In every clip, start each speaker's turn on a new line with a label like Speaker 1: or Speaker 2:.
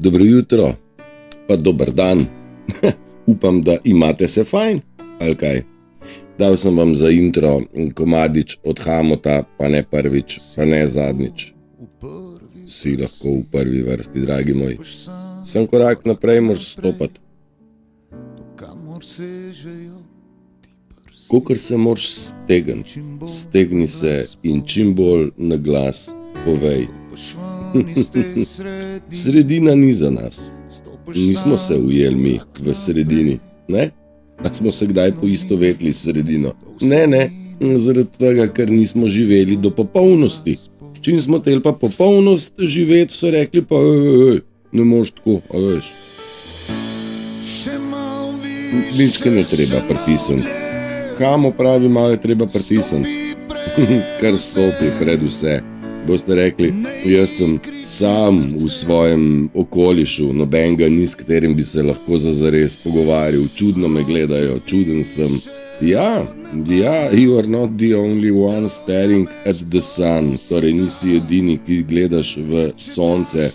Speaker 1: Dobro jutro, pa dober dan. Upam, da imate se fajn, ali kaj? Dal sem vam za intro komadič od Hamota, pa ne prvič, pa ne zadnjič. Si lahko v prvi vrsti, dragi moj. Sem korak naprej, moraš stopati. Kakor se moraš stegniti, stegni se in čim bolj na glas povej. Sredina ni za nas. Nismo se ujeli mi v sredini, ne? A smo se kdaj poistovetili s sredino? Ne, zaradi tega, ker nismo živeli do popolnosti. Čim smo tel pa popolnost živeti, so rekli pa, ne moš tako, a veš. Nička ne treba pritisniti. Hamo pravi, malo je treba pritisniti. Kar stopi pred vse. Boste rekli, jaz sem sam v svojem okolišu, nobenega ni, s katerim bi se lahko zares pogovarjal, čudno me gledajo, čuden sem. Ja, you are not the only one staring at the sun, torej nisi edini, ki gledaš v sonce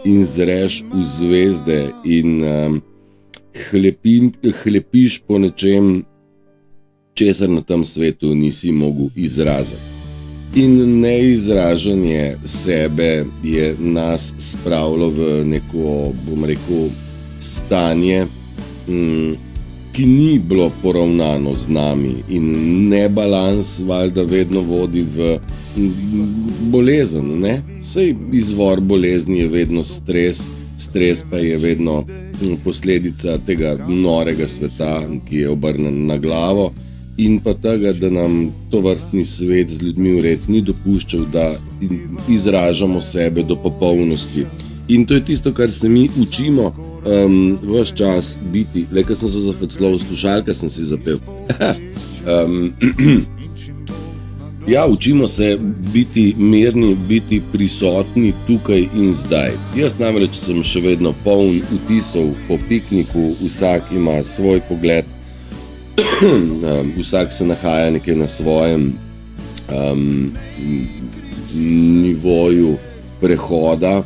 Speaker 1: in zreš v zvezde in hlepiš po nečem, česar na tem svetu nisi mogel izraziti. In neizražanje sebe je nas spravilo v neko, bom rekel, stanje, ki ni bilo poravnano z nami, in nebalans valjda vedno vodi v bolezen, ne? Sej izvor bolezni je vedno stres pa je vedno posledica tega norega sveta, ki je obrnen na glavo. In pa tega, da nam tovrstni svet z ljudmi vred ni dopuščal, da izražamo sebe do popolnosti. In to je tisto, kar se mi učimo ves čas biti. Le, ko sem se zafaclal, slušalka sem si zapel. Ja, učimo se biti mirni, biti prisotni tukaj in zdaj. Jaz namreč sem še vedno poln vtisov po pikniku, vsak ima svoj pogled. Vsak se nahaja nekaj na svojem nivoju prehoda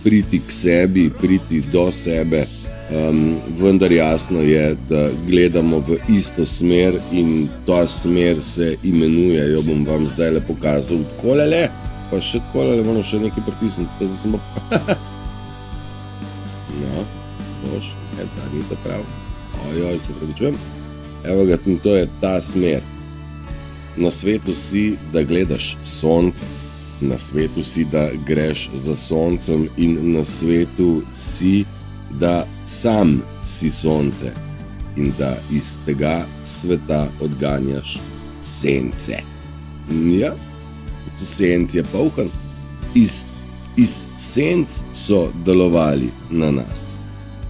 Speaker 1: priti k sebi, priti do sebe, vendar jasno je, da gledamo v isto smer in ta smer se imenuje, jo bom vam zdaj le pokazal, tkolele, pa še tkolele, moram še nekaj pritisniti, pa zdaj sem no, boš, da ni to prav. Ojoj, se pravičujem. Evo ga, to je ta smer. Na svetu si, da gledaš sonce. Na svetu si, da greš za soncem in na svetu si, da sam si sonce in da iz tega sveta odganjaš sence. Ja, senc je polhan. Iz senc so delovali na nas.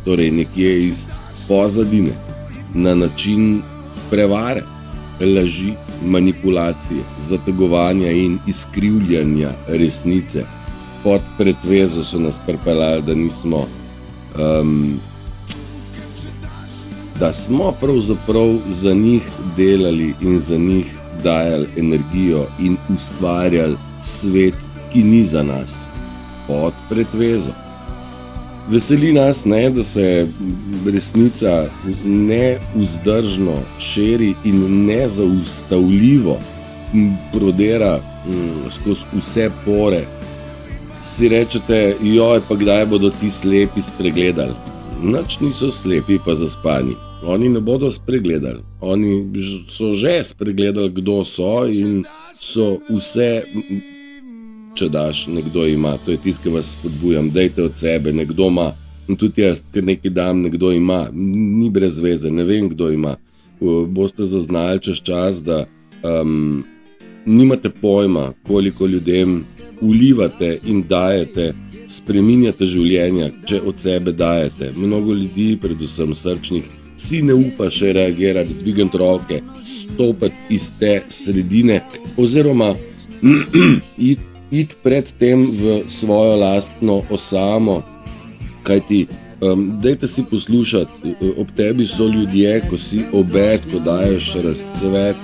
Speaker 1: Torej nekje iz pozadine, na način prevare, laži, manipulacije, zategovanja in izkrivljanja resnice. Pod pretvezo so nas pripeljali, da nismo, da smo pravzaprav za njih delali in za njih dajali energijo in ustvarjali svet, ki ni za nas. Pod pretvezo. Veseli nas, ne, da se resnica neuzdržno širi in nezaustavljivo prodera skozi vse pore. Si rečete, joj, pa kdaj bodo ti slepi spregledali? Nič niso slepi pa zaspani. Oni ne bodo spregledali. Oni so že spregledali, kdo so in so vse... Če daš, nekdo ima, to je tisto, ki vas spodbujam, dejte od sebe, nekdo ima, in tudi jaz, ker nekaj dam, nekdo ima, ni brez veze, ne vem, kdo ima. Boste zaznali čez čas, da nimate pojma, koliko ljudem vlivate in dajete, spreminjate življenja, če od sebe dajete. Mnogo ljudi, predvsem srčnih, si ne upa še reagirati, dvigati roke, stopiti iz te sredine, oziroma iti pred tem v svojo lastno osamo, kajti dajte si poslušati, ob tebi so ljudje, ko si obed, ko daješ razcvet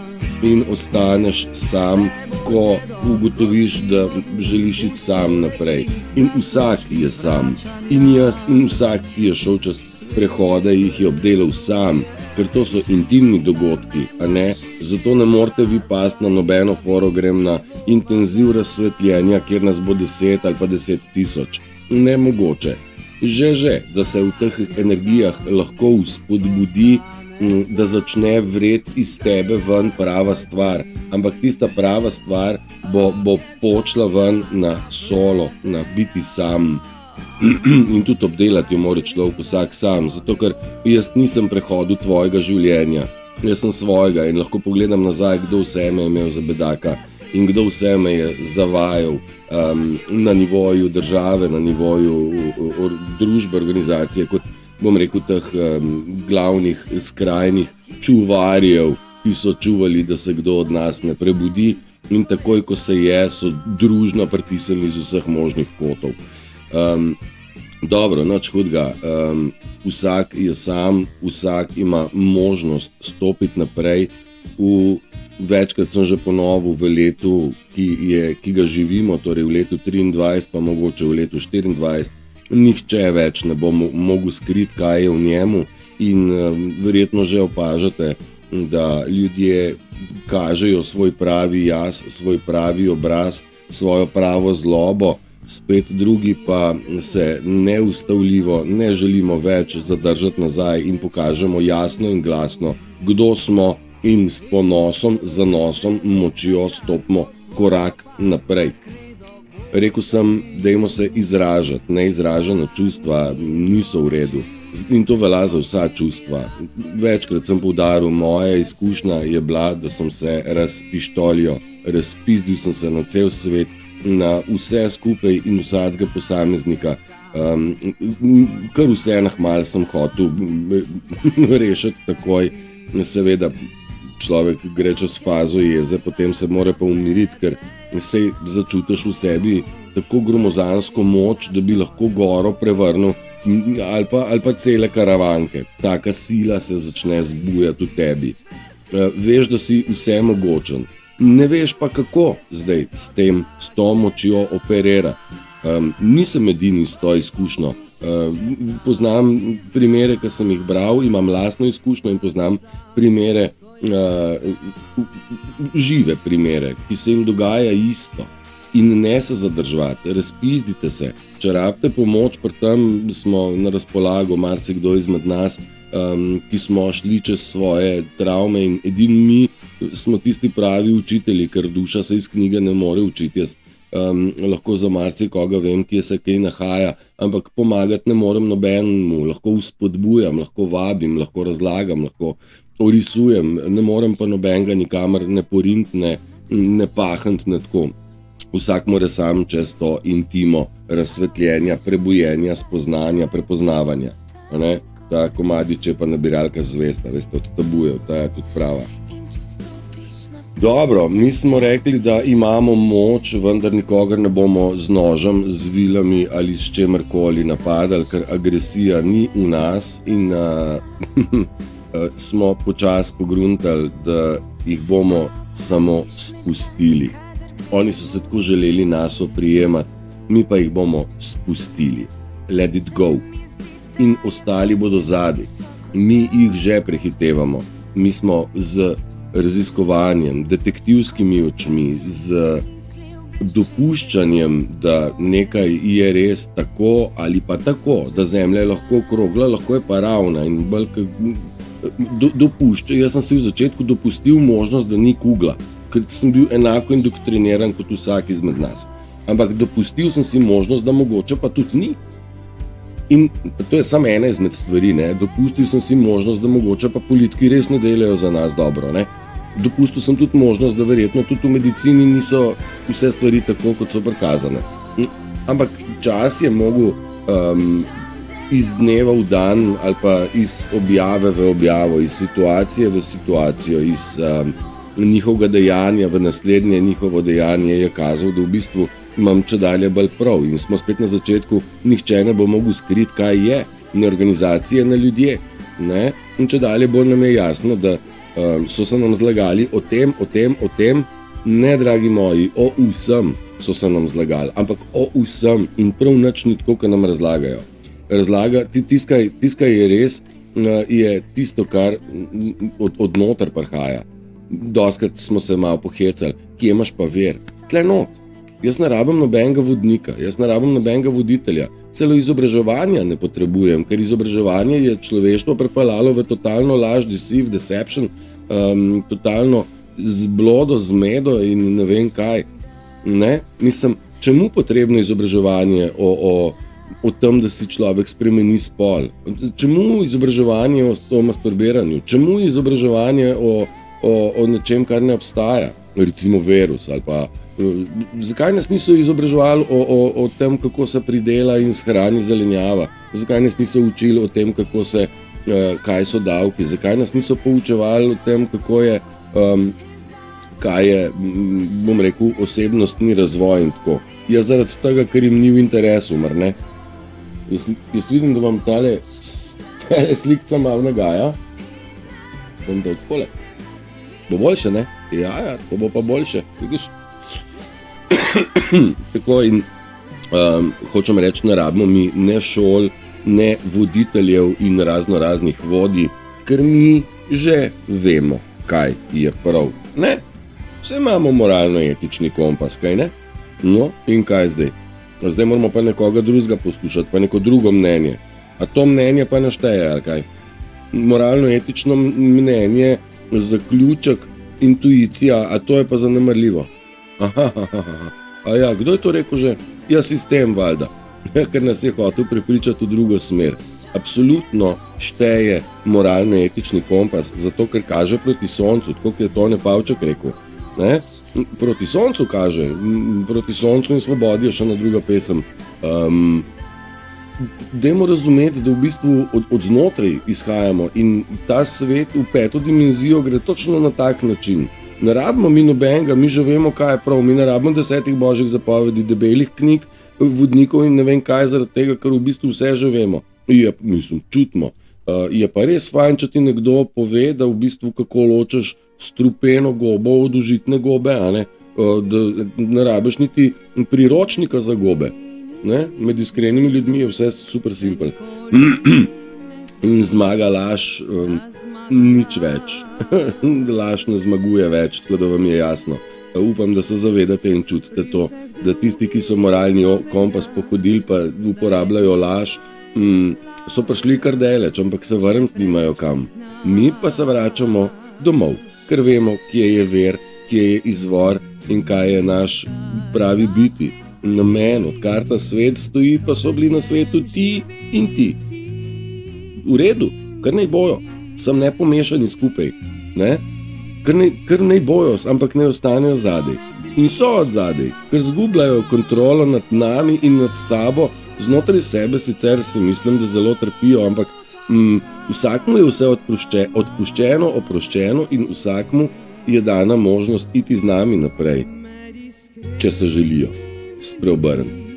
Speaker 1: in ostaneš sam, ko ugotoviš, da želiš iti sam naprej. In vsak je sam. In jaz in vsak, ki je šel čez prehode, jih je obdelal sam. Ker to so intimni dogodki, a ne? Zato ne morete vi pasti na nobeno foro, grem na intenziv razsvetljenja, kjer nas bo 10 ali pa 10.000. Nemogoče. Že, da se v teh energijah lahko vzpodbudi, da začne vred iz tebe ven prava stvar. Ampak tista prava stvar bo počla ven na solo, na biti sam. In tudi obdelati jo mora človek vsak sam, zato ker jaz nisem prehodil tvojega življenja, jaz sem svojega in lahko pogledam nazaj, kdo vse me je imel za bedaka in kdo vse me je zavajal na nivoju države, na nivoju družbe, organizacije, kot bom rekel teh glavnih skrajnih čuvarjev, ki so čuvali, da se kdo od nas ne prebudi in takoj, ko se je, so družno pritisnili iz vseh možnih kotov. Dobro, nič hudega, vsak je sam, vsak ima možnost stopiti naprej. Večkrat sem že ponovil v letu, ki ga živimo, torej v letu 23, pa mogoče v letu 24, nihče več ne bo mogel skriti, kaj je v njemu in verjetno že opažate, da ljudje kažejo svoj pravi jaz, svoj pravi obraz, svojo pravo zlobo, spet drugi pa se neustavljivo ne želimo več zadržati nazaj in pokažemo jasno in glasno, kdo smo in s ponosom, zanosom, močjo stopimo korak naprej. Rekel sem, dajmo se izražati, neizražena čustva niso v redu in to velja za vsa čustva. Večkrat sem poudaril, moja izkušnja je bila, da sem se razpištolil, razpizdil sem se na cel svet, na vse skupaj in vsakega posameznika. Kar vse nahmal sem hotel rešiti takoj. Seveda človek gre čez fazo jeze, potem se mora pa umiriti, ker se začutiš v sebi tako gromozansko moč, da bi lahko goro prevrnil ali pa cele karavanke. Taka sila se začne zbujati v tebi. Veš, da si vsemogočen. Ne veš pa kako zdaj s to močjo operirati. Nisem edini s to izkušnjo. Poznam primere, ki sem jih bral, imam lastno izkušnjo in poznam primere, žive primere, ki se jim dogaja isto. In ne se zadrževati, razpizdite se. Če rabite pomoč, pri tem smo na razpolago, marsikdo izmed nas, ki smo šli čez svoje travme in edini mi smo tisti pravi učitelji, ker duša se iz knjige ne more učiti. Jaz lahko za marsikoga vem, kje se kaj nahaja, ampak pomagati ne morem nobenemu, lahko vzpodbujam, lahko vabim, lahko razlagam, lahko orisujem, ne morem pa nobenega nikamor ne porint, ne pahnt, ne tako. Vsak mora sam čez to intimo razsvetljenja, prebujenja, spoznanja, prepoznavanja. Ta komadič je pa nabiralka zvesta, veste, od tabujev, ta je tudi prava. Dobro, mi smo rekli, da imamo moč, vendar nikogar ne bomo z nožem, z vilami ali s čemerkoli napadali, ker agresija ni v nas in smo počasi pogruntali, da jih bomo samo spustili. Oni so se tako želeli nas oprijemati, mi pa jih bomo spustili. Let it go. In ostali bodo zadaj. Mi jih že prehitevamo. Mi smo z raziskovanjem, detektivskimi očmi, z dopuščanjem, da nekaj je res tako ali pa tako, da zemlja je lahko okrogla, lahko je pa ravna in dopušča. Jaz sem si v začetku dopustil možnost, da ni kugla, ker sem bil enako indoktriniran kot vsak izmed nas. Ampak dopustil sem si možnost, da mogoče pa tudi ni. In to je samo ena izmed stvari, ne? Dopustil sem si možnost, da mogoče pa politiki res ne delajo za nas dobro, ne? Dopustil sem tudi možnost, da verjetno tudi v medicini niso vse stvari tako, kot so prikazane. Ampak čas je mogel iz dneva v dan ali pa iz objave v objavo, iz situacije v situacijo, iz njihovega dejanja v naslednje njihovo dejanje je kazal, da v bistvu imam čedalje bolj prav in smo spet na začetku, nihče ne bo mogel skriti, kaj je, ne organizacije, ne ljudje, ne? In čedalje bolj nam je jasno, da so se nam zlagali o tem, Ne, dragi moji, o vsem so se nam zlagali, ampak o vsem in prav nič ni tako, kot nam razlagajo. Tiskaj je res, je tisto, kar od noter prihaja. Doskrat smo se malo pohecali, kje imaš pa ver? Tle not. Jaz ne rabim nobenega vodnika, jaz ne rabim nobenega voditelja, celo izobraževanja ne potrebujem, ker izobraževanje je človeštvo prepeljalo v totalno laž, deceive, deception, totalno zblodo, zmedo in ne vem kaj. Ne? Mislim, čemu potrebno izobraževanje o tem, da si človek spremeni spol? Čemu izobraževanje o masturbiranju? Čemu izobraževanje o nečem, kar ne obstaja? Recimo virus ali pa zakaj nas niso izobraževali o tem, kako se pridela in shrani zelenjava? Zakaj nas niso učili o tem, kaj so davki? Zakaj nas niso poučevali o tem, kaj je, bom rekel, osebnostni razvoj in tako? Ja, zaradi tega, ker jim ni v interesu, mar ne? Jaz vidim, da vam tale slikca malo nagaja. Bom dal takole. Bo boljše, ne? Ja, to bo pa boljše, vidiš? Tako in hočem reči, ne rabimo mi ne šol, ne voditeljev in raznih vodij, ker mi že vemo, kaj je prav. Ne? Vse imamo moralno-etični kompas, kaj ne? No, in kaj zdaj? Zdaj moramo pa nekoga drugega poslušati, pa neko drugo mnenje. A to mnenje pa našteje, ali kaj? Moralno-etično mnenje, zaključek, intuicija, a to je pa zanemarljivo. A ja, kdo je to rekel že? Ja, sistem, valjda. Ker nas je hotel prepričati v drugo smer. Absolutno šteje moralno-etični kompas, zato ker kaže proti soncu, tako kot je Tone Pavček rekel. Ne? Proti soncu kaže, proti soncu in svobodi je še ena druga pesem. Dajmo razumeti, da v bistvu od znotraj izhajamo in ta svet v 5. dimenzijo gre točno na tak način. Ne rabimo mi nobenega, mi že vemo, kaj je prav, mi ne rabimo 10 božjih zapovedi, debelih knjig, vodnikov in ne vem kaj, zaradi tega, ker v bistvu vse že vemo. Čutimo. Je pa res fajn, če ti nekdo pove, da v bistvu kako ločeš strupeno gobo od užitne gobe, da ne rabiš niti priročnika za gobe. Ne? Med iskrenimi ljudmi je vse super simpel. In zmaga laž, nič več. Laž ne zmaguje več, tako da vam je jasno. Upam, da se zavedate in čutite to, da tisti, ki so moralni kompas pohodili pa uporabljajo laž, so prišli kar daleč, ampak se vrniti nimajo kam. Mi pa se vračamo domov, ker vemo, kje je ver, kje je izvor in kaj je naš pravi biti. Namen, odkar ta svet stoji, pa so bili na svetu ti in ti. V redu, kar naj bojo, sem ne pomešani skupaj, ne? Kar naj bojo, ampak ne ostanejo zadaj. In so od zadaj, ker zgubljajo kontrolo nad nami in nad sabo, znotraj sebe sicer si mislim, da zelo trpijo, ampak vsakmu je vse odpuščeno, oproščeno in vsakmu je dana možnost iti z nami naprej, če se želijo spreobrniti.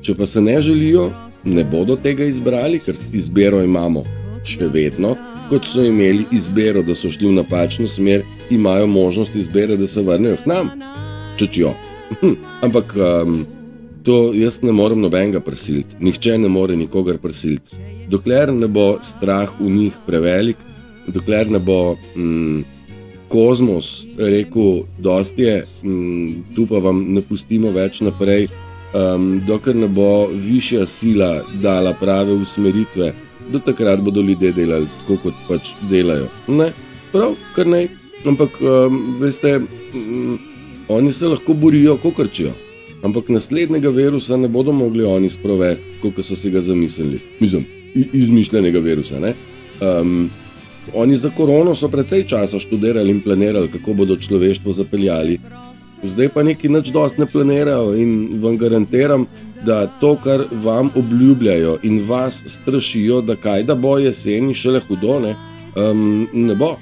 Speaker 1: Če pa se ne želijo, ne bodo tega izbrali, ker izbiro imamo še vedno, kot so imeli izbiro, da so šli v napačno smer, imajo možnost izbere, da se vrnejo k nam. Čučijo. Ampak to jaz ne morem nobenega prisiliti. Nihče ne more nikogar prisiliti. Dokler ne bo strah v njih prevelik, dokler ne bo kozmos rekel, dosti je, tu pa vam ne pustimo več naprej, dokler ne bo višja sila dala prave usmeritve, do takrat bodo ljudje delali tako, kot pač delajo. Ne, prav, kar ne, ampak veste, oni se lahko borijo, ko krčijo, ampak naslednjega virusa ne bodo mogli oni sprovesti, kot so si ga zamislili. Mislim, izmišljenega virusa, ne. Oni za korono so precej časa študirali in planirali, kako bodo človeštvo zapeljali. Zdaj pa neki nič dost ne planirajo in vam garantiram, da to, kar vam obljubljajo in vas strašijo, da kaj da bo jeseni šele hudo, ne bo.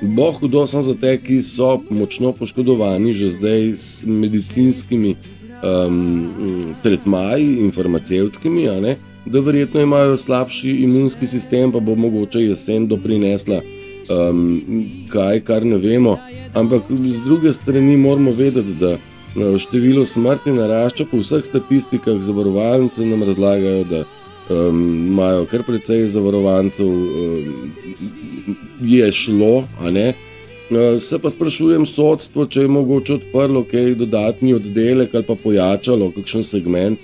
Speaker 1: Bo hudo samo za te, ki so močno poškodovani že zdaj s medicinskimi tretmaji in farmacevtskimi, da verjetno imajo slabši imunski sistem, pa bo mogoče jesen doprinesla kaj, kar ne vemo, ampak z druge strani moramo vedeti, da število smrti narašča. Po vseh statistikah zavarovalnice nam razlagajo, da imajo kar precej zavarovancev, je šlo, a ne. Se pa sprašujem sodstvo, če je mogoče odprlo kaj dodatni oddelek ali pa pojačalo kakšen segment,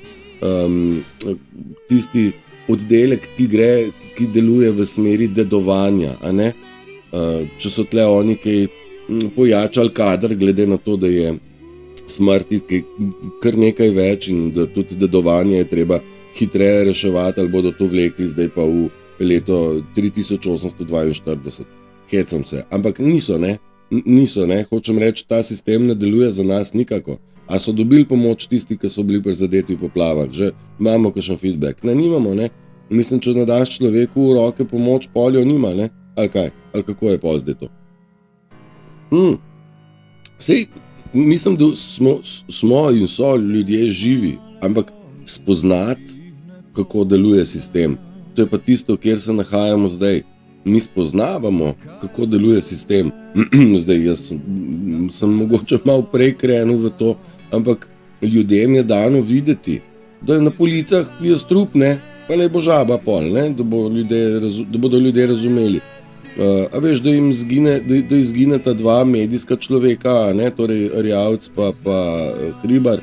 Speaker 1: tisti oddelek, ki deluje v smeri dedovanja, a ne. Če so tle oni kaj pojačali kader, glede na to, da je smrti kar nekaj več in da tudi dedovanje je treba hitreje reševati, ali bodo to vlekli zdaj pa v leto 3842. Hecam se, ampak niso, ne, hočem reči, ta sistem ne deluje za nas nikako. A so dobili pomoč tisti, ki so bili prizadeti v poplavah, že imamo kakšen feedback? Ne, nimamo, ne. Mislim, če ne daš človeku v roke pomoč, poljo nima, ne, ali kaj, ali kako je pol zdaj to. Sej, mislim, da smo in so ljudje živi, ampak spoznati, kako deluje sistem, to je pa tisto, kjer se nahajamo zdaj. Mi spoznavamo, kako deluje sistem. Zdaj, jaz sem mogoče malo prej krenil v to, ampak ljudem je dano videti, da je na policah strup, ne, pa ne bo žaba pol, ne, da bodo ljudje razumeli. A veš, da jim izgineta dva medijska človeka, ne, torej Erjavec pa Hribar,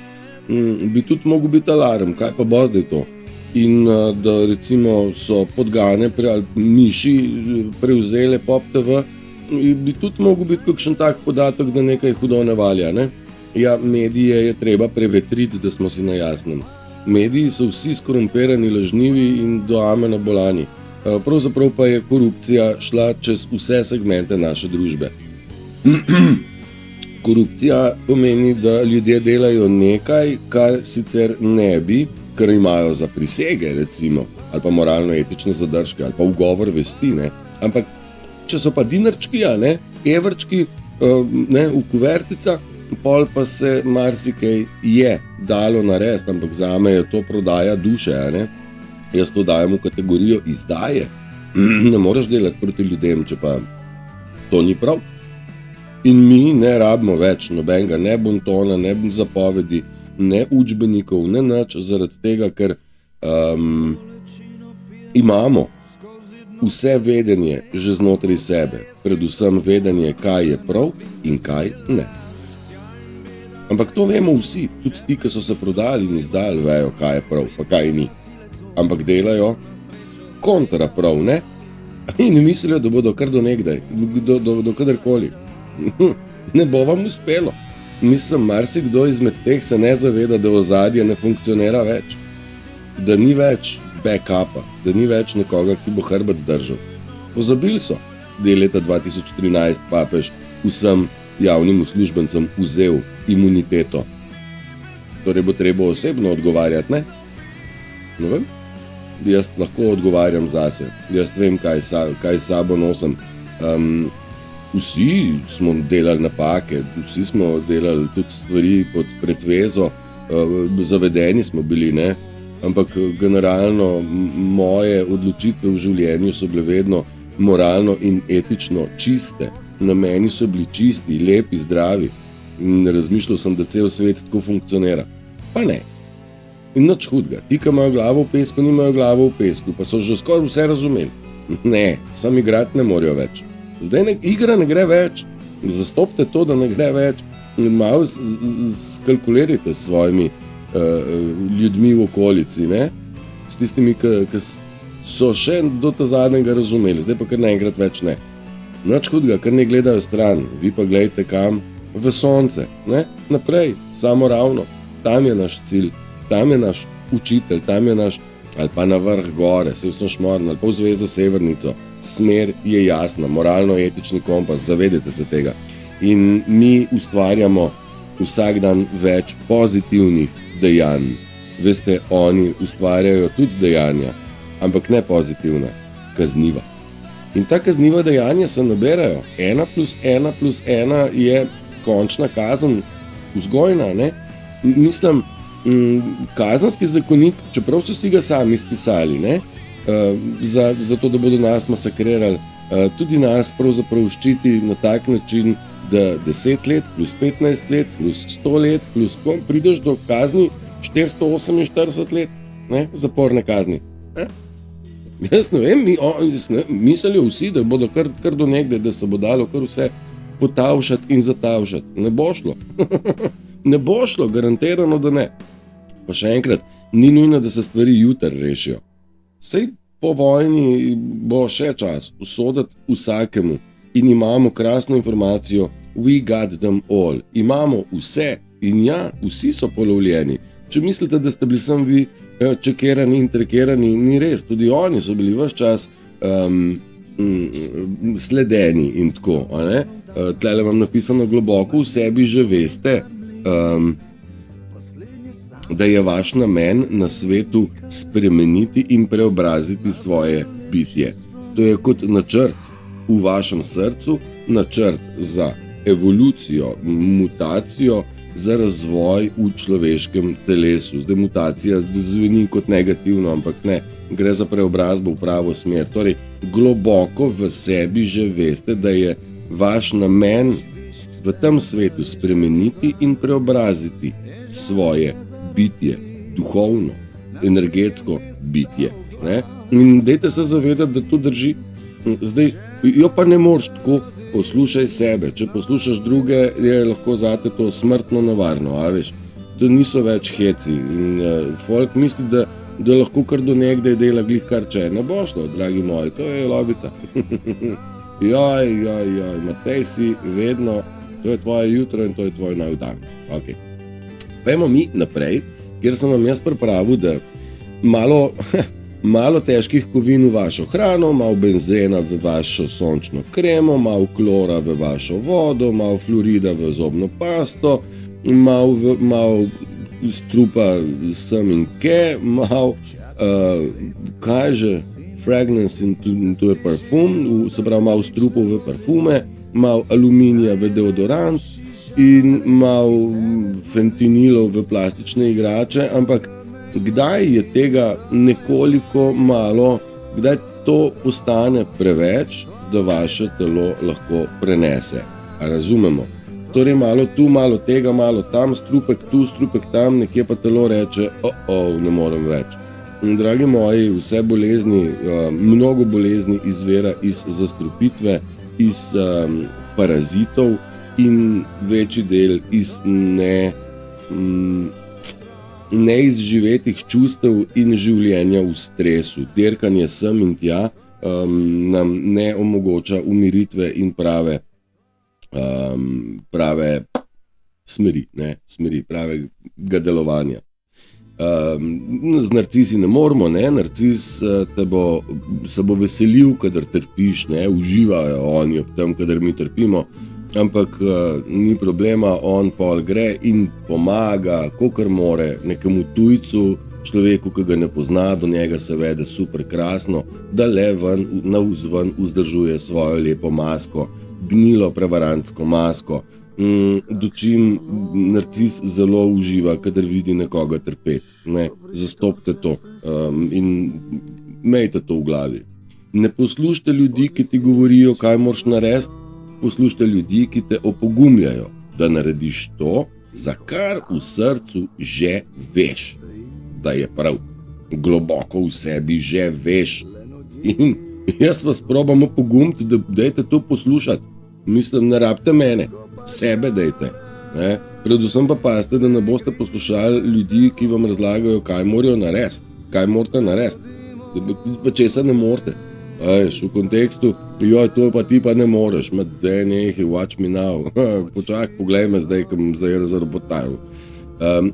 Speaker 1: bi tudi mogel biti alarm, kaj pa bo zdaj to. In da recimo so podgane ali miši prevzele Pop TV, bi tudi mogel biti kakšen tak podatek, da nekaj hudo ne valja, ne. Ja, medije je treba prevetriti, da smo si na jasnem. Mediji so vsi skorumpirani, lažnivi in do amena bolani. Pravzaprav pa je korupcija šla čez vse segmente naše družbe. Korupcija pomeni, da ljudje delajo nekaj, kar sicer ne bi, ker imajo za prisege, recimo, ali pa moralno-etične zadržke, ali pa ugovor vesti, ne. Ampak, če so pa dinarčki, ne, evrčki, ne, v kuvertica, pol pa se marsikaj je dalo narediti, ampak zame je to prodaja duše, ne. Jaz to dajem v kategorijo izdaje. Ne moreš delati proti ljudem, če pa to ni prav. In mi ne rabimo več nobenega, ne bontona, ne zapovedi, ne učbenikov, ne nič, zaradi tega, ker imamo vse vedenje že znotraj sebe, predvsem vedenje, kaj je prav in kaj ne. Ampak to vemo vsi, tudi ti, ki so se prodali in izdali, vejo, kaj je prav, pa kaj ni. Ampak delajo kontra prav, ne? In mislijo, da bodo kar do nekdaj, do kadarkoli. Ne bo vam uspelo. Mislim, marsikdo izmed teh se ne zaveda, da ozadje ne funkcionira več, da ni več backupa, da ni več nekoga, ki bo hrbet držal. Pozabili so, da je leta 2013 papež vsem javnim uslužbencem vzel imuniteto. Torej bo treba osebno odgovarjati, ne? Ne vem, jaz lahko odgovarjam zase, jaz vem, kaj sabo nosim. Vsi smo delali napake, vsi smo delali tudi stvari pod pretvezo, zavedeni smo bili, ne? Ampak generalno moje odločitve v življenju so bile vedno moralno in etično čiste. Nameni so bili čisti, lepi, zdravi. In razmišljal sem, da cel svet tako funkcionira. Pa ne. In nič hudega. Ti, ki imajo glavo v pesku, nimajo glavo v pesku, pa so že skoraj vse razumeli. Ne, sam igrati ne morajo več. Zdaj igra ne gre več, zastopite to, da ne gre več, malo skalkulirajte s svojimi ljudmi v okolici, ne? S tistimi, ki so še do ta zadnjega razumeli, zdaj pa kar naenkrat več ne. Nič hudega, kar ne gledajo stran, vi pa gledajte kam, v sonce, ne? Naprej, samo ravno, tam je naš cilj, tam je naš učitelj, tam je naš, ali pa na vrh gore, se vsem šmorn, ali pa v zvezdo severnico. Smer je jasna, moralno-etični kompas, zavedajte se tega. In mi ustvarjamo vsak dan več pozitivnih dejanj. Veste, oni ustvarjajo tudi dejanja, ampak ne pozitivna, kazniva. In ta kazniva dejanja se naberajo. 1 + 1 + 1 je končna kazen vzgojna, ne? Mislim, kazenski zakonik, čeprav so si ga sami spisali, ne? Za to, da bodo nas masakrirali, tudi nas pravzaprav ščiti na tak način, da 10 let plus 15 let plus 100 let plus prideš do kazni 448 let, ne, zaporne kazni. Jaz ne vem, mislijo vsi, da bodo kar do nekde, da se bo dalo kar vse potavšati in zatavšati. Ne bo šlo. Ne bo šlo, garantirano, da ne. Pa še enkrat, ni nujno, da se stvari jutri rešijo. Sej po vojni bo še čas usoditi vsakemu in imamo krasno informacijo, we got them all. Imamo vse in ja, vsi so polovljeni. Če mislite, da ste bili sem vi čekirani in trekirani, ni res. Tudi oni so bili ves čas sledeni in tako. Tlele vam napisano globoko v sebi že veste, da je vaš namen na svetu spremeniti in preobraziti svoje bitje. To je kot načrt v vašem srcu, načrt za evolucijo, mutacijo, za razvoj v človeškem telesu. Zdaj mutacija zveni kot negativno, ampak ne, gre za preobrazbo v pravo smer. Torej, globoko v sebi že veste, da je vaš namen v tem svetu spremeniti in preobraziti svoje bitje, duhovno, energetsko bitje. Ne? In dajte se zavedati, da to drži. Zdaj, jo pa ne moreš tako, poslušaj sebe. Če poslušaš druge, je lahko zate to smrtno nevarno, a veš. To niso več heci. In folk misli, da lahko kar do nekdaj dela glih kar če. Ne bo šlo, dragi moji, to je lobica. Joj, Matej si vedno, to je tvoje jutro in to je tvoj nov dan. Ok. Pejmo mi naprej, kjer sem vam jaz pripravil, da malo težkih kovin v vašo hrano, malo benzena v vašo sončno kremo, malo klora v vašo vodo, malo fluorida v zobno pasto, malo strupa sem in ke, malo, kaj že, fragrance into a parfum, se pravi malo strupov v parfume, malo aluminija v deodorant in malo fentanilov v plastične igrače, ampak kdaj je tega nekoliko malo, kdaj to postane preveč, da vaše telo lahko prenese. A razumemo? Torej malo tu, malo tega, malo tam, strupek tu, strupek tam, nekje pa telo reče, ne morem več. Dragi moji, vse bolezni, mnogo bolezni izvira iz zastrupitve, iz parazitov in večji del iz neizživetih čustev in življenja v stresu. Dirkanje sem in tja nam ne omogoča umiritve in prave smeri, pravega delovanja. Z narcisi ne moramo, ne? Narcis se bo veselil, kadar trpiš, ne? Uživajo oni ob tem, kadar mi trpimo, ampak ni problema, on pol gre in pomaga, kakor more nekemu tujcu, človeku, ki ga ne pozna, do njega se vede super krasno, da le navzven vzdržuje svojo lepo masko, gnilo prevarantsko masko, dočim narcis zelo uživa, kadar vidi nekoga trpeti. Ne? Zastopite to in imejte to v glavi. Ne poslušajte ljudi, ki ti govorijo, kaj moraš narediti, poslušajte ljudi, ki te opogumljajo, da narediš to, za kar v srcu že veš, da je prav. Globoko v sebi že veš. In jaz vas probam opogumiti, da dajte to poslušati. Mislim, ne rabite mene, sebe dajte. Ne? Predvsem pa pazite, da ne boste poslušali ljudi, ki vam razlagajo, kaj morajo narediti, kaj morate narediti, pa česa ne morate. V kontekstu, to pa ti pa ne moreš, watch me now, počak, poglej me zdaj, ki bom zdaj razrobotaril.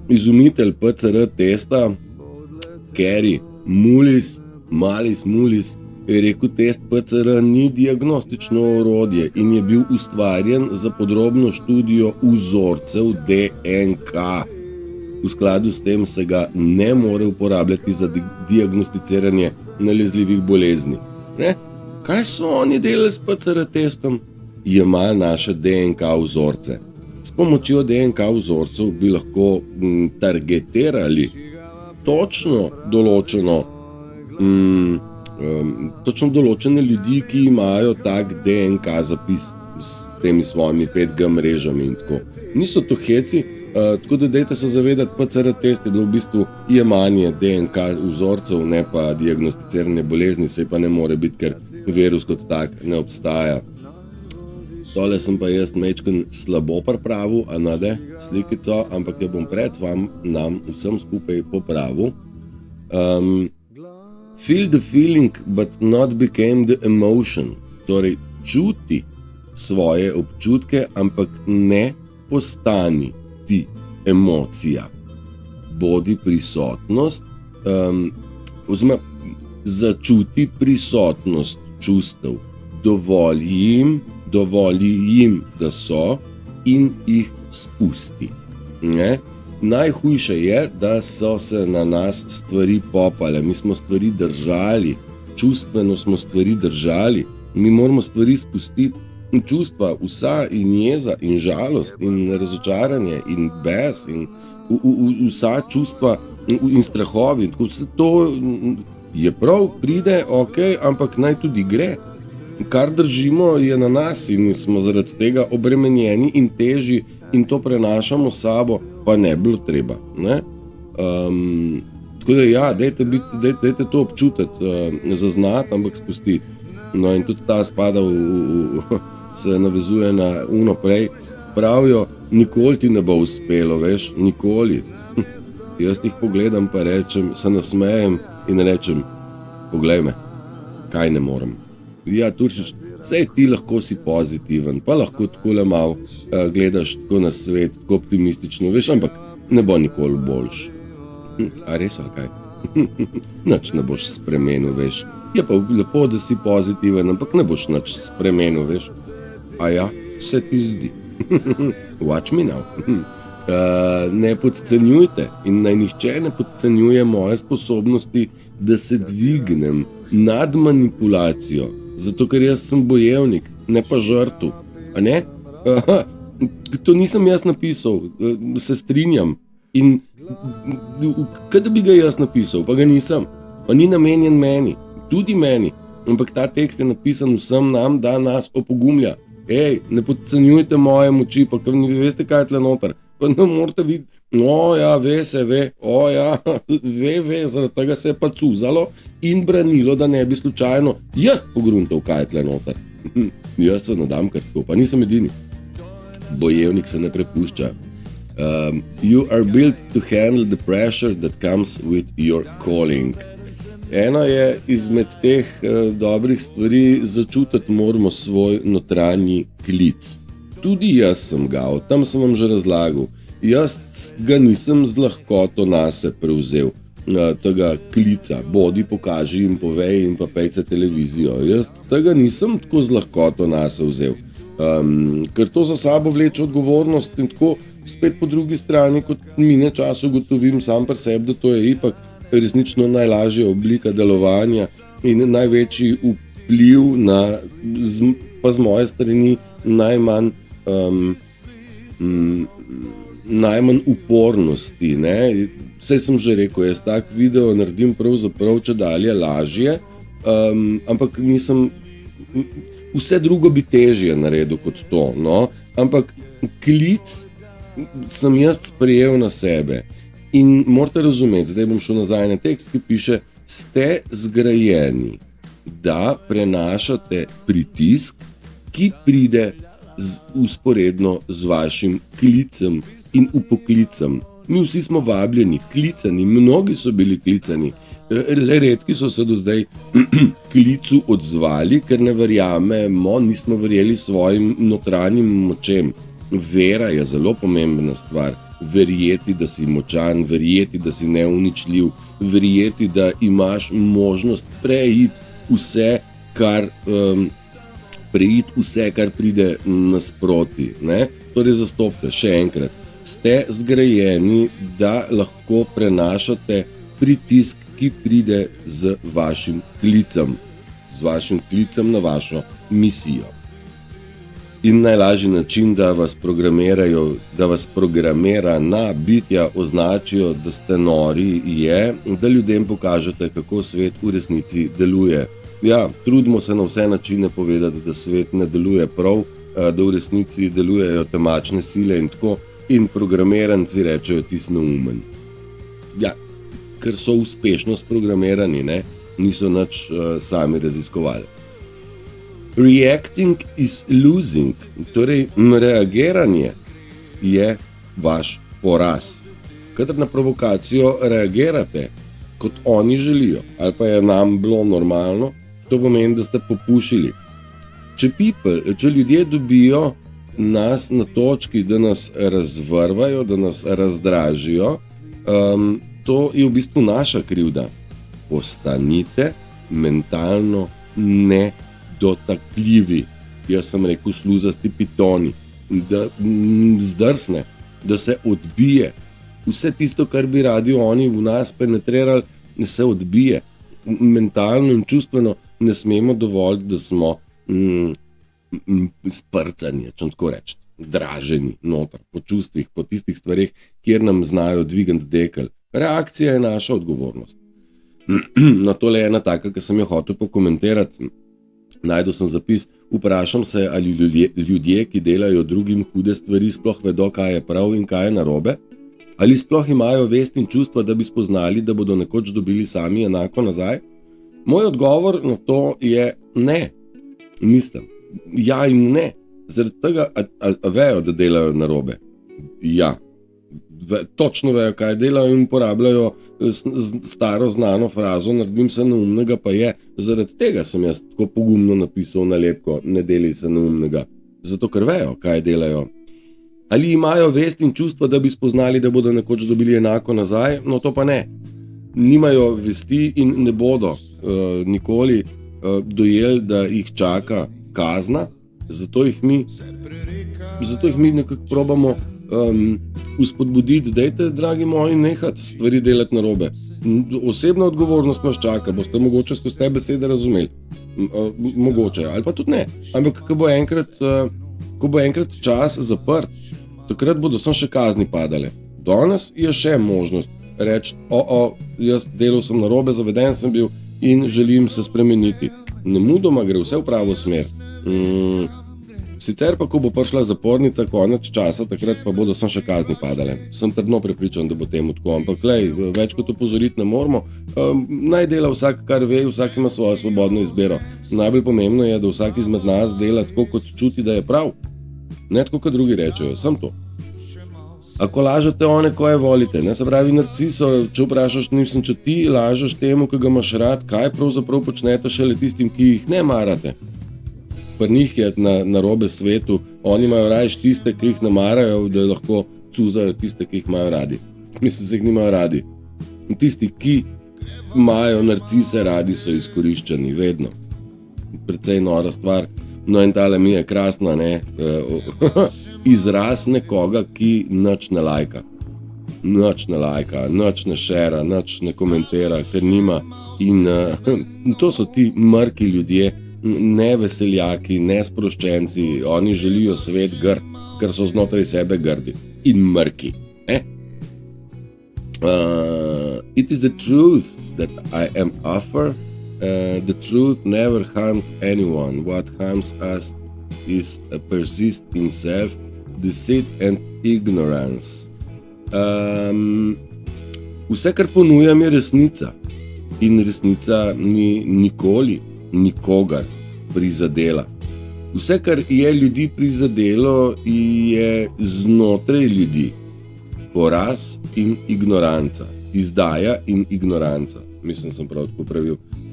Speaker 1: Izumitelj PCR testa, Kerry Mullis, je rekel, test PCR ni diagnostično orodje in je bil ustvarjen za podrobno študijo vzorcev DNK. V skladu s tem se ga ne more uporabljati za diagnosticiranje nalezljivih bolezni. Ne? Kaj so oni delali s PCR testom? Jemali naše DNK vzorce. S pomočjo DNK vzorcev bi lahko targetirali točno določeno Točno določene ljudi, ki imajo tak DNK zapis s temi svojimi 5G mrežami in tako. Niso to heci, tako da dajte se zavedati, PCR test je bilo v bistvu jemanje DNK vzorcev, ne pa diagnosticiranje bolezni, saj pa ne more biti, ker virus kot tak ne obstaja. Tole sem pa jaz mečken slabo pripravil, a nade slikico, ampak jo bom pred nam vsem skupaj popravil. Feel the feeling, but not become the emotion. Torej, čuti svoje občutke, ampak ne postani ti emocija. Bodi prisotnost, oziroma začuti prisotnost čustev. Dovoli jim, da so in jih spusti. Ne? Najhujše je, da so se na nas stvari popale, mi smo stvari držali, čustveno smo stvari držali, mi moramo stvari spustiti. Čustva, vsa in jeza in žalost in razočaranje in bes in vsa čustva in strahovi, vse to je prav, pride, ok, ampak naj tudi gre. Kar držimo je na nas in smo zaradi tega obremenjeni in teži in to prenašamo s sabo, pa ne bilo treba. Ne? Tako da ja, dajte to občutiti, zaznati, ampak spustiti. No in tudi ta spada se navezuje na uno prej. Pravijo, nikoli ti ne bo uspelo, veš, nikoli. Jaz jih pogledam pa rečem, se nasmejem in rečem, poglej me, kaj ne morem. Ja, Turšič, sej ti lahko si pozitiven, pa lahko takole malo gledaš tako na svet, tako optimistično, veš, ampak ne bo nikoli boljš. A res ali kaj? Nič ne boš spremenil, veš. Je pa lepo, da si pozitiven, ampak ne boš nič spremenil, veš. A ja, se ti zdi. Watch me now. Ne podcenjujte in naj nihče ne podcenjuje moje sposobnosti, da se dvignem nad manipulacijo. Zato, ker jaz sem bojevnik, ne pa žrtev. A ne? To nisem jaz napisal, se strinjam. In kaj da bi ga jaz napisal, pa ga nisem. Pa ni namenjen meni, tudi meni. Ampak ta tekst je napisan vsem nam, da nas opogumlja. Ej, ne podcenjujte moje moči, pa veste, kaj je tle noter. Pa ne morate videti, no ja, ve, zaradi tega se je pa cuzalo in branilo, da ne bi slučajno jaz pogruntal, kaj je tle noter. Jaz se nadam kar tako, pa nisem edini. Bojevnik se ne prepušča. You are built to handle the pressure that comes with your calling. Ena je izmed teh dobrih stvari, začutiti moramo svoj notranji klic. Tudi jaz sem ga, o tam sem vam že razlagal. Jaz ga nisem z lahkoto nase prevzel, tega klica, bodi, pokaži in povej in pa pejce televizijo. Jaz tega nisem tako z lahkoto nase vzel, ker to za sabo vleče odgovornost in tako spet po drugi strani, kot mine čas ugotovim sam pri sebi, da to je ipak resnično najlažja oblika delovanja in največji vpliv na, pa z moje strani, najmanj upornosti. Ne? Saj sem že rekel, jaz tak video naredim pravzaprav čedalje lažje, ampak nisem, vse drugo bi težje naredil kot to, no? Ampak klic sem jaz sprejel na sebe in morate razumeti, zdaj bom šel nazaj na tekst, ki piše, ste zgrajeni, da prenašate pritisk, ki pride usporedno z vašim klicem in upoklicem. Mi vsi smo vabljeni, klicani, mnogi so bili klicani, le redki so se do zdaj klicu odzvali, ker ne verjamemo, nismo verjeli svojim notranjim močem. Vera je zelo pomembna stvar, verjeti, da si močan, verjeti, da si neuničljiv, verjeti, da imaš možnost preiti vse, kar pride nasproti. Ne? Torej zastopite, še enkrat, ste zgrajeni, da lahko prenašate pritisk, ki pride z vašim klicem na vašo misijo. In najlažji način, da vas programira na bitja označijo, da ste nori, je, da ljudem pokažete, kako svet v resnici deluje. Ja, trudimo se na vse načine povedati, da svet ne deluje prav, da v resnici delujejo temačne sile in tako, in programiranci rečejo ti si neumen. Ja, ker so uspešno sprogramirani, ne, niso nič sami raziskovali. Reacting is losing, torej reagiranje je vaš poraz. Kadar na provokacijo reagirate, kot oni želijo, ali pa je nam bilo normalno, to pomeni, da ste popušili. Če ljudje dobijo nas na točki, da nas razvrvajo, da nas razdražijo, to je v bistvu naša krivda. Postanite mentalno nedotakljivi. Jaz sem rekel sluzasti pitoni, da zdrsne, da se odbije. Vse tisto, kar bi radi oni v nas penetrirali, se odbije. Mentalno in čustveno ne smemo dovoliti, da smo sprcani, če tako reči, draženi noter, po čustvih, po tistih stvarih, kjer nam znajo dvigati dekel. Reakcija je naša odgovornost. No, tole je ena taka, ki sem jo hotel pokomentirati. Najdel sem zapis, vprašam se, ali ljudje, ki delajo drugim hude stvari, sploh vedo, kaj je prav in kaj je narobe? Ali sploh imajo vest in čustva, da bi spoznali, da bodo nekoč dobili sami enako nazaj? Moj odgovor na to je ne. Mislim, ja in ne. Zaradi tega, a vejo, da delajo narobe? Ja. Točno vejo, kaj delajo in uporabljajo staro znano frazo, naredim se neumnega, pa je. Zaradi tega sem jaz tako pogumno napisal nalepko, ne deli se neumnega. Zato, ker vejo, kaj delajo. Ali imajo vest in čustva, da bi spoznali, da bodo nekoč dobili enako nazaj? No, to pa ne. Nimajo vesti in ne bodo nikoli dojeli, da jih čaka kazna, zato jih mi nekako probamo uspodbuditi, dajte, dragi moji, nehati stvari delati narobe. Osebna odgovornost nas čaka, boste mogoče skozi te besede razumeli. Mogoče, ali pa tudi ne. Ampak, ko bo enkrat čas zaprt, takrat bodo samo še kazni padale. Danes je še možnost reči, jaz delal sem narobe, zaveden sem bil in želim se spremeniti. Nemudoma gre vse v pravo smer. Sicer pa, ko bo prišla zapornica konec časa, takrat pa bodo samo še kazni padale. Sem trdno prepričan, da bo temu tako, ampak več kot opozoriti ne moramo. Naj dela vsak, kar ve, vsak ima svojo svobodno izbiro. Najbolj pomembno je, da vsak izmed nas dela tako, kot čuti, da je prav. Ne tako, kot drugi rečejo, sem to. Ako lažete one, ko je volite, ne, se pravi narciso, če vprašaš, nisem, če ti lažeš temu, ki ga imaš rad, kaj pravzaprav počnete šele tistim, ki jih ne marate. Pri njih je na robe svetu, oni imajo rajš tiste, ki jih ne marajo, da lahko cuzajo tiste, ki jih imajo radi. Mislim, se jih nimajo radi. Tisti, ki imajo narcise radi, so izkoriščeni, vedno. Precej nora stvar. No in tale mi je krasna, ne, izraz nekoga, ki nič ne lajka. Nič ne lajka, nič ne šera, nič ne komentira, ker nima. In to so ti mrki ljudje, ne veseljaki, ne sproščenci, oni želijo svet grd, ker so znotraj sebe grdi in mrki. It is the truth that I am offer. The truth never harmed anyone. What harms us is a persist in self, deceit and ignorance. Vse, kar ponujam, je resnica. In resnica ni nikoli nikogar prizadela. Vse, kar je ljudi prizadelo, je znotraj ljudi. Poraz in ignoranca. Izdaja in ignoranca. Mislim, sem prav tako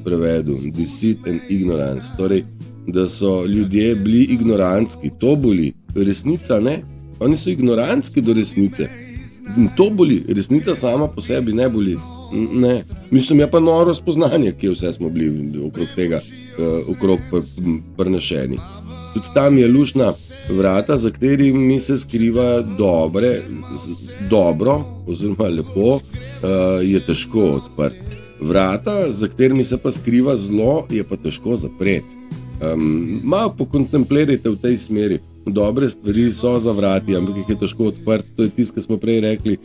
Speaker 1: prevedel. Deceit and ignorance. Torej, da so ljudje bili ignorantski. To boli. Resnica ne. Oni so ignorantski do resnice. To boli. Resnica sama po sebi ne boli. Ne. Mislim, je pa noro spoznanje, kje vse smo bili okrog tega, okrog prnešeni. Tudi tam je luštna vrata, za katerimi se skriva dobro, oziroma lepo, je težko odprti. Vrata, za katerimi se pa skriva zlo, je pa težko zapreti. Malo pokontemplirajte v tej smeri. dobre stvari so za vrati, ampak jih je težko odprti. To je tisto, kar smo prej rekli.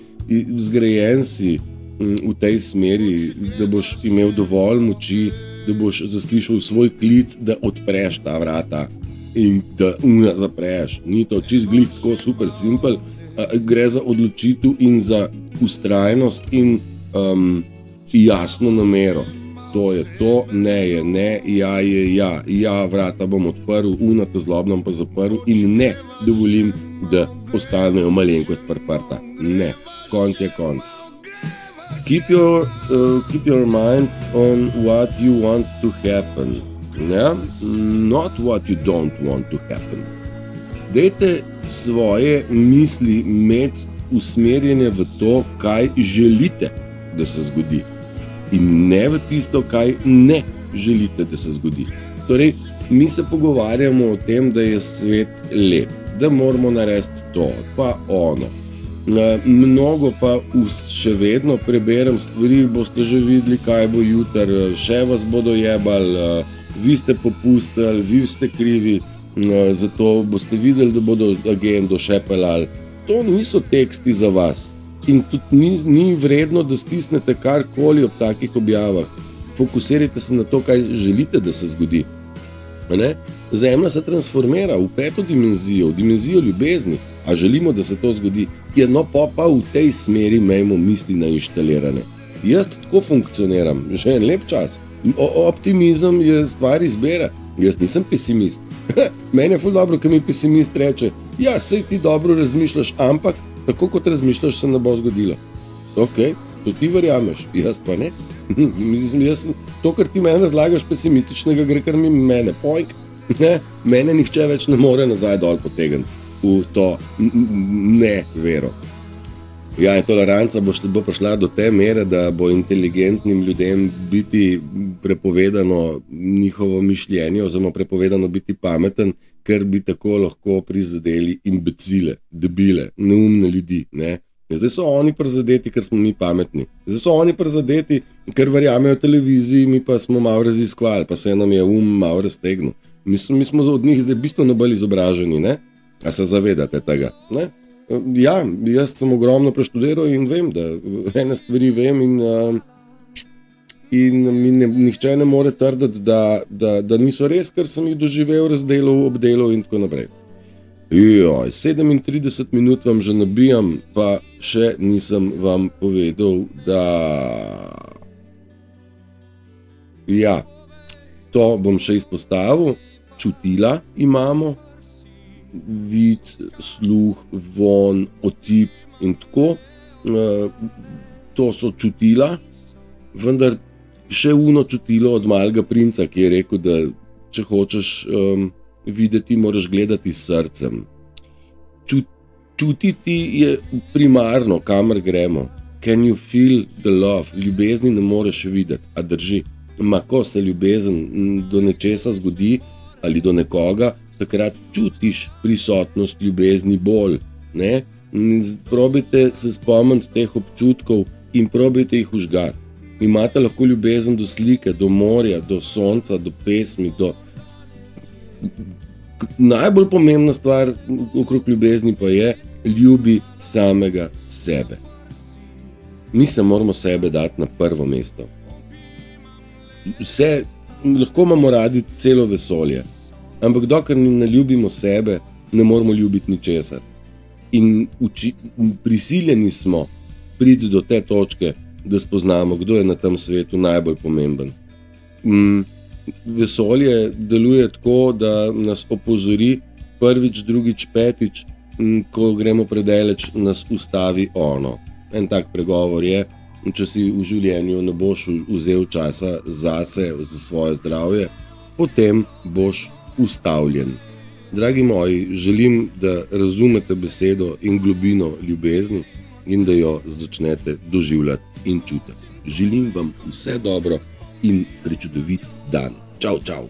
Speaker 1: Zgrajen si v tej smeri, da boš imel dovolj moči, da boš zaslišal svoj klic, da odpreš ta vrata in da zapreš. Ni to čist glih tako super simpel, gre za odločitev in za vztrajnost in jasno namero. To je to, ne je ne, ja je ja. Ja, vrata bom odprl, te zlobno pa zaprl in ne dovolim, da ostanejo malenkost priprta. Ne, konc je konc. Keep your mind on what you want to happen, yeah? Not what you don't want to happen. Dajte svoje misli imeti usmerjene v to, kaj želite, da se zgodi, in ne v tisto, kaj ne želite, da se zgodi. Torej, mi se pogovarjamo o tem, da je svet lep, da moramo narediti to, pa ono. Mnogo pa še vedno preberem stvari, boste že videli, kaj bo jutri, še vas bodo jebali, vi ste popustili, vi ste krivi, zato boste videli, da bodo agendo še pelali. To niso teksti za vas in tudi ni vredno, da stisnete karkoli ob takih objavah. Fokusirajte se na to, kaj želite, da se zgodi. Zemlja se transformira v 5. dimenzijo, v dimenzijo ljubezni. A želimo, da se to zgodi? No pa v tej smeri imejmo misli nainštalirane. Jaz tako funkcioniram, že en lep čas. Optimizem je stvar izbira. Jaz nisem pesimist. Meni je ful dobro, ko mi pesimist reče, ja, sej ti dobro razmišljaš, ampak tako kot razmišljaš, se ne bo zgodilo. Ok, to ti verjameš, jaz pa ne. To, kar ti meni razlagaš pesimističnega, gre kar mene pojk. Mene nihče več ne more nazaj dol potegniti v to ne-vero. Ja, in toleranca bo prišla do te mere, da bo inteligentnim ljudem biti prepovedano njihovo mišljenje, oziroma prepovedano biti pameten, ker bi tako lahko prizadeli imbecile, debile, neumne ljudi. Ne? Zdaj so oni prizadeti, ker smo mi pametni. Zdaj so oni prizadeti, ker verjamejo televiziji, mi pa smo malo raziskovali, pa se nam je malo raztegnil. Mi smo od njih zdaj bistveno bolj izobraženi, ne? A se zavedate tega? Ne? Ja, jaz sem ogromno preštudiral in vem, da ene stvari vem in mi nihče ne more trditi, da niso res, ker sem jih doživel, razdelal, obdelal in tako naprej. 37 minut vam že nabijam, pa še nisem vam povedal, da ja, to bom še izpostavil. Čutila imamo, vid, sluh, von, otip in tako. To so čutila, vendar še uno čutilo od malega princa, ki je rekel, da če hočeš videti, moraš gledati s srcem. Čutiti je primarno, kamor gremo. Can you feel the love? Ljubezni ne moreš videti, a drži. Ko se ljubezen do nečesa zgodi ali do nekoga, takrat čutiš prisotnost ljubezni bolj. Ne? Probajte se spomniti teh občutkov in probajte jih užgati. Imate lahko ljubezen do slike, do morja, do sonca, do pesmi, do... Najbolj pomembna stvar okrog ljubezni pa je, ljubi samega sebe. Mi se moramo sebe dati na prvo mesto. Vse, lahko imamo radi celo vesolje, ampak dokler ne ljubimo sebe, ne moramo ljubiti ničesar. In prisiljeni smo priti do te točke, da spoznamo, kdo je na tem svetu najbolj pomemben. Vesolje deluje tako, da nas opozori prvič, drugič, petič, ko gremo predaleč, nas ustavi ono. En tak pregovor je, če si v življenju ne boš vzel časa zase, za svoje zdravje, potem boš ustavljen. Dragi moji, želim, da razumete besedo in globino ljubezni in da jo začnete doživljati in čutiti. Želim vam vse dobro in prečudovit dan. Čau, čau!